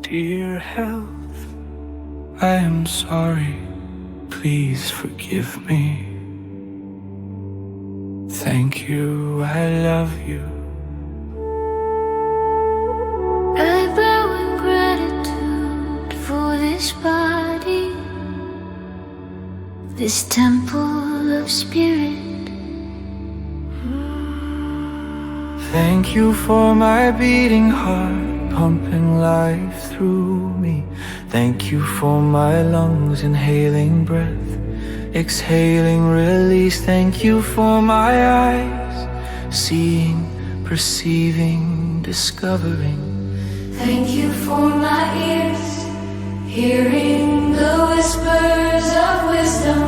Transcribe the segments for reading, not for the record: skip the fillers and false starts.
Dear health, I am sorry, please forgive me. Thank you, I love you. I bow in gratitude for this body, this temple of spirit. Thank you for my beating heart, pumping life through me. Thank you for my lungs, inhaling breath, exhaling release. Thank you for my eyes, seeing, perceiving, discovering. Thank you for my ears, hearing the whispers of wisdom.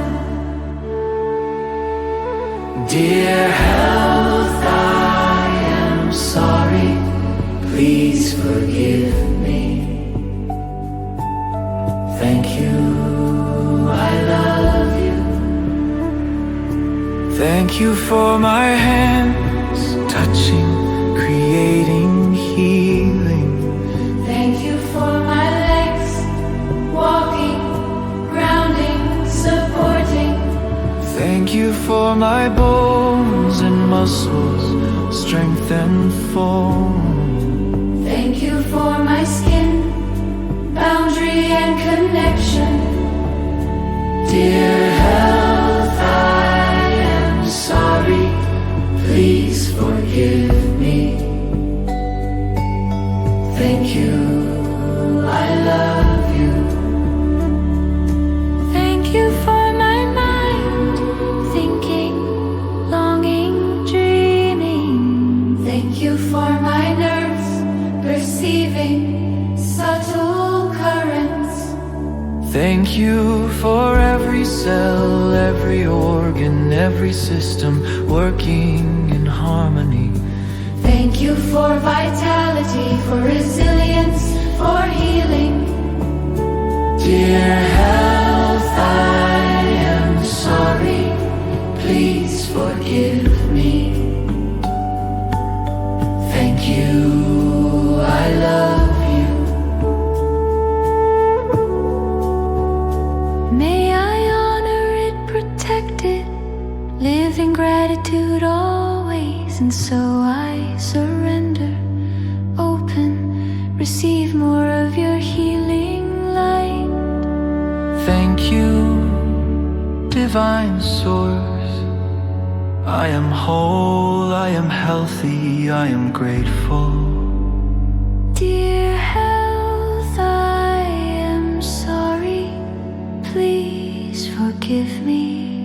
Dear health, I am sorry, please forgive me. Thank you, I love you. Thank you for my hands, touching, creating, healing. Thank you for my legs, walking, grounding, supporting. Thank you for my bones and muscles, strength and form. Thank you for my skin, boundary and connection. Dear health, I am sorry, please forgive me. Thank you, I love you. Thank you for my mind, thinking, longing, dreaming. Thank you for my nerves, perceiving subtle currents. Thank you for every cell, every organ, every system working in harmony. Thank you for vitality, for resilience, for healing. Dear health, I am sorry, please forgive me. Thank you, I love you. May I honor it, protect it, live in gratitude always. And so I surrender, open, receive more of your healing light. Thank you, divine source. I am whole, I am healthy, I am grateful. Dear health, I am sorry, please forgive me.